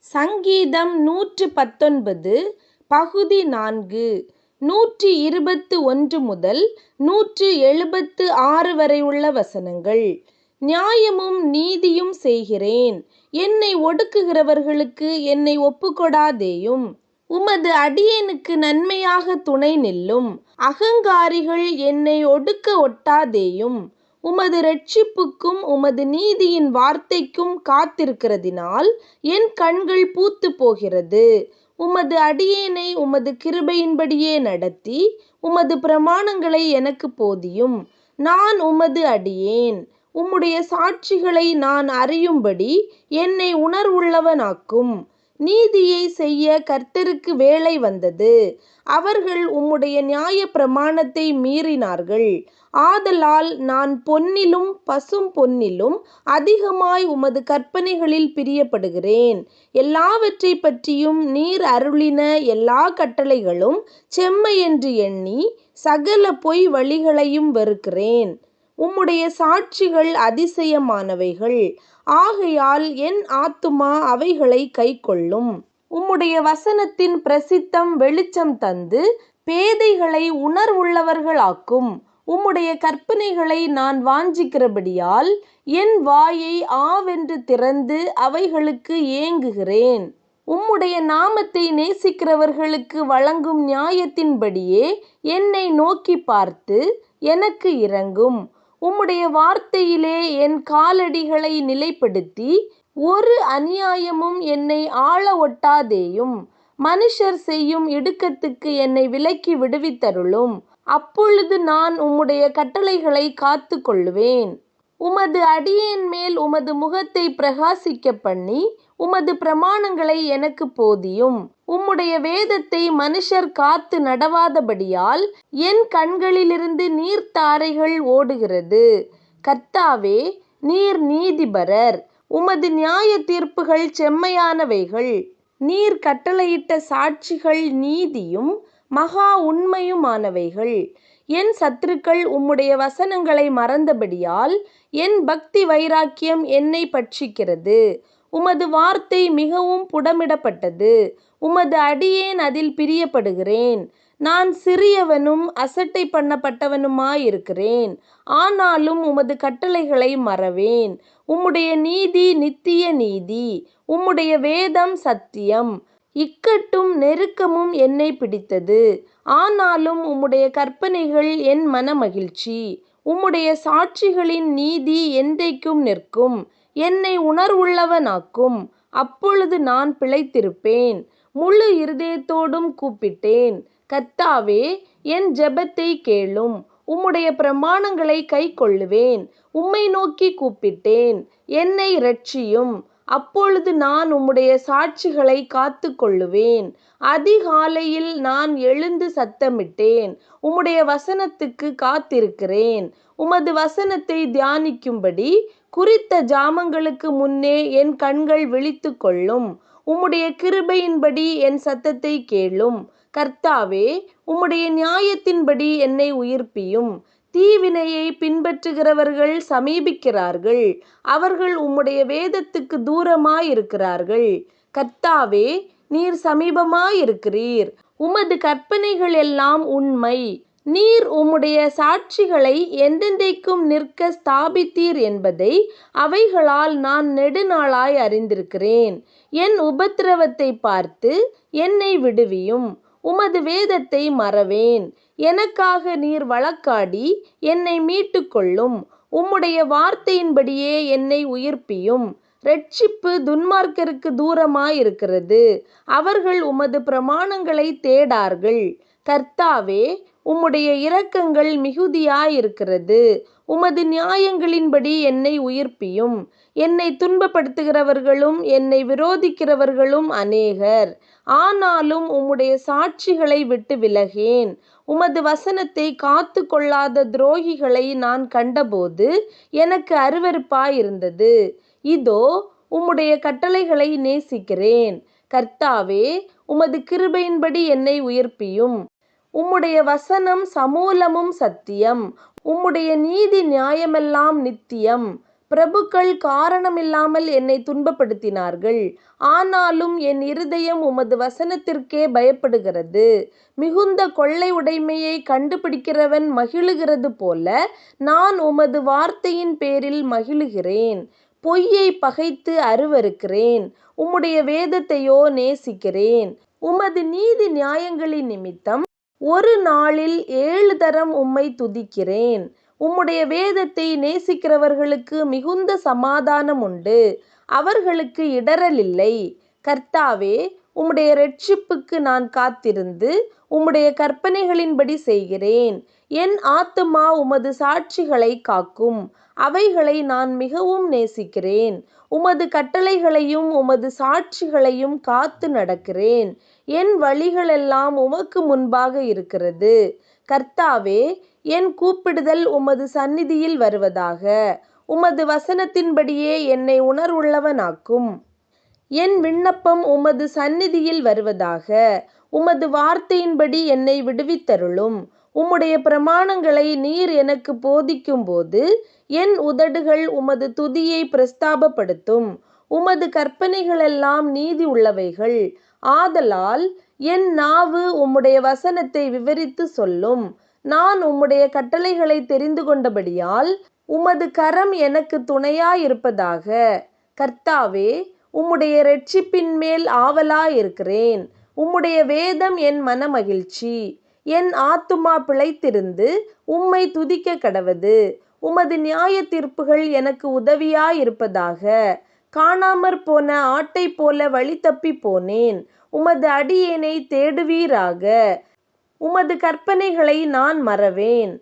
சங்கீதம் 119 பகுதி 4 121 முதல் 176 வரை உள்ள வசனங்கள். நியாயமும் நீதியும் செய்கிறேன், என்னை ஒடுக்குகிறவர்களுக்கு என்னை ஒப்புக்கொடாதேயும். உமது அடியேனுக்கு நன்மையாக துணை நில்லும், அகங்காரிகள் என்னை ஒடுக்க ஒட்டாதேயும். உமது இரட்சிப்புக்கும் உமது நீதியின் வார்த்தைக்கும் காத்திருக்கிறதினால் என் கண்கள் பூத்து போகிறது. உமது அடியேனை உமது கிருபையின்படியே நடத்தி உமது பிரமாணங்களை எனக்கு போதியும். நான் உமது அடியேன், உம்முடைய சாட்சிகளை நான் அறியும்படி என்னை உணர்வுள்ளவனாக்கும். நீதியை செய்ய கர்த்தருக்கு வேளை வந்தது, அவர்கள் உம்முடைய நியாய பிரமாணத்தை மீறினார்கள். ஆதலால் நான் பொன்னிலும் பசும் பொன்னிலும் அதிகமாய் உமது கற்பனைகளில் பிரியப்படுகிறேன். எல்லாவற்றை பற்றியும் நீர் அருளின எல்லா கட்டளைகளும் செம்மையென்று எண்ணி சகல பொய் வழிகளையும் வெறுக்கிறேன். உம்முடைய சாட்சிகள் அதிசயமானவைகள், ஆகையால் என் ஆத்துமா அவைகளை கைக்கொள்ளும். உம்முடைய வசனத்தின் பிரசித்தம் வெளிச்சம் தந்து பேதைகளை உணர்வுள்ளவர்களாக்கும். உம்முடைய கற்பனைகளை நான் வாஞ்சிக்கிறபடியால் என் வாயை ஆவென்று திறந்து அவைகளுக்கு ஏங்குகிறேன். உம்முடைய நாமத்தை நேசிக்கிறவர்களுக்கு வழங்கும் நியாயத்தின்படியே என்னை நோக்கி பார்த்து எனக்கு இரங்கும். உம்முடைய வார்த்தையிலே என் காலடிகளை நிலைப்படுத்தி ஒரு அநியாயமும் என்னை ஆள ஒட்டாதேயும். மனுஷர் செய்யும் இடுக்கத்துக்கு என்னை விலக்கி விடுவித்தருளும். அப்பொழுது நான் உம்முடைய கட்டளைகளை காத்து கொள்ளுவேன். உமது அடியேன் மேல் உமது முகத்தை பிரகாசிக்க பண்ணி உமது பிரமாணங்களை எனக்கு போதியும். உம்முடைய வேதத்தை மனுஷர் காத்து நடவாதபடியால் என் கண்களிலிருந்து நீர்த்தாரைகள் ஓடுகிறது. கர்த்தாவே, நீர் நீதிபரர், உமது நியாய தீர்ப்புகள் செம்மையானவைகள். நீர் கட்டளையிட்ட சாட்சிகள் நீதியும் மகா உண்மையுமானவைகள். என் சத்துருக்கள் உம்முடைய வசனங்களை மறந்தபடியால் என் பக்தி வைராக்கியம் என்னை பட்சிக்கிறது. உமது வார்த்தை மிகவும் புடமிடப்பட்டது, உமது அடியேன் அதில் பிரியப்படுகிறேன். நான் சிறியவனும் அசட்டை பண்ணப்பட்டவனுமாயிருக்கிறேன், ஆனாலும் உமது கட்டளைகளை மறவேன். உம்முடைய நீதி நித்திய நீதி, உம்முடைய வேதம் சத்தியம். இக்கட்டும் நெருக்கமும் என்னை பிடித்தது, ஆனாலும் உம்முடைய கற்பனைகள் என் மனமகிழ்ச்சி. உம்முடைய சாட்சிகளின் நீதி என்றைக்கும் நிற்கும். என்னை உணர்வுள்ளவனாக்கும், அப்பொழுது நான் பிழைத்திருப்பேன். முழு இருதயத்தோடும் கூப்பிட்டேன். கர்த்தாவே, என் ஜெபத்தை கேளும். உம்முடைய பிரமாணங்களை கைக்கொள்ளுவேன். உம்மை நோக்கி கூப்பிட்டேன், என்னை இரட்சியும். அப்பொழுது நான் உம்முடைய சாட்சிகளை காத்து கொள்ளுவேன். அதிகாலையில் நான் எழுந்து சத்தமிட்டேன், உம்முடைய வசனத்துக்கு காத்திருக்கிறேன். உமது வசனத்தை தியானிக்கும்படி குறித்த ஜாமங்களுக்கு முன்னே என் கண்கள் விழித்து கொள்ளும். உம்முடைய கிருபையின்படி என் சத்தத்தை கேளும். கர்த்தாவே, உம்முடைய நியாயத்தின்படி என்னை உயிர்ப்பியும். தீவினையை பின்பற்றுகிறவர்கள் சமீபிக்கிறார்கள், அவர்கள் உம்முடைய வேதத்துக்கு தூரமாயிருக்கிறார்கள். கர்த்தாவே, நீர் சமீபமாயிருக்கிறீர். உமது கற்பனைகள் எல்லாம் உண்மை. நீர் உம்முடைய சாட்சிகளை என்றென்றைக்கும் நிற்க ஸ்தாபித்தீர் என்பதை அவைகளால் நான் நெடுநாளாய் அறிந்திருக்கிறேன். என் உபத்திரவத்தை பார்த்து என்னை விடுவியும். உமது வேதத்தை மறவேன். எனக்காக நீர் வழக்காடி என்னை மீட்டு கொள்ளும். உம்முடைய வார்த்தையின்படியே என்னை உயிர்ப்பியும். இரட்சிப்பு துன்மார்க்கருக்கு தூரமாயிருக்கிறது, அவர்கள் உமது பிரமாணங்களை தேடார்கள். கர்த்தாவே, உம்முடைய இரக்கங்கள் மிகுதியாயிருக்கிறது. உமது நியாயங்களின்படி என்னை உயிர்ப்பியும். என்னை துன்பப்படுத்துகிறவர்களும் என்னை விரோதிக்கிறவர்களும் அநேகர், ஆனாலும் உம்முடைய சாட்சிகளை விட்டு விலகேன். உமது வசனத்தை காத்து கொள்ளாத துரோகிகளை நான் கண்டபோது எனக்கு அருவருப்பாயிருந்தது. இதோ, உம்முடைய கட்டளைகளை நேசிக்கிறேன். கர்த்தாவே, உமது கிருபையின்படி என்னை உயிர்ப்பியும். உம்முடைய வசனம் சமூலமும் சத்தியம். உம்முடைய நீதி நியாயமெல்லாம் நித்தியம். பிரபுக்கள் காரணமில்லாமல் என்னை துன்பப்படுத்தினார்கள். ஆனாலும் என் இருதயம் உமது வசனத்திற்கே பயப்படுகிறது. மிகுந்த கொள்ளை உடைமையை கண்டுபிடிக்கிறவன் மகிழுகிறது போல நான் உமது வார்த்தையின் பேரில் மகிழுகிறேன். பொய்யை பகைத்து அருவருக்கிறேன். உம்முடைய வேதத்தையோ நேசிக்கிறேன். உமது நீதி நியாயங்களின் நிமித்தம் ஒரு நாளில் 7 தரம் உம்மை துதிக்கிறேன். உம்முடைய வேதத்தை நேசிக்கிறவர்களுக்கு மிகுந்த சமாதானம் உண்டு. அவர்களுக்கு இடறல் இல்லை. கர்த்தாவே, உம்முடைய இரட்சிப்புக்கு நான் காத்திருந்து உம்முடைய கற்பனைகளின்படி செய்கிறேன். என் ஆத்துமா உமது சாட்சிகளை காக்கும். அவைகளை நான் மிகவும் நேசிக்கிறேன். உமது கட்டளைகளையும் உமது சாட்சிகளையும் காத்து நடக்கிறேன். என் வழிகளெல்லாம் உமக்கு முன்பாக இருக்கிறது. கர்த்தாவே, என் கூப்பிடுதல் உமது சந்நிதியில் வருவதாக. உமது வசனத்தின்படியே என்னை உணர்வுள்ளவனாக்கும். என் விண்ணப்பம் உமது சந்நிதியில் வருவதாக. உமது வார்த்தையின்படி என்னை விடுவித்தருளும். உம்முடைய பிரமாணங்களை நீர் எனக்கு போதிக்கும்போது என் உதடுகள் உமது துதியை பிரஸ்தாபப்படுத்தும். உமது கற்பனைகளெல்லாம் நீதி உள்ளவைகள். ஆதலால் என் நாவு உம்முடைய வசனத்தை விவரித்து சொல்லும். நான் உம்முடைய கட்டளைகளை தெரிந்து கொண்டபடியால் உமது கரம் எனக்கு துணையாயிருப்பதாக. கர்த்தாவே, உம்முடைய இரட்சிப்பின் மேல் ஆவலாயிருக்கிறேன். உம்முடைய வேதம் என் மனமகிழ்ச்சி. என் ஆத்துமா பிழைத்திருந்து உம்மை துதிக்க கடவது. உமது நியாய தீர்ப்புகள் எனக்கு உதவியாயிருப்பதாக. காணாமற் போன ஆட்டை போல வழி தப்பி போனேன். உமது அடியேனை தேடுவீராக. உமது கற்பனைகளை நான் மறவேன்.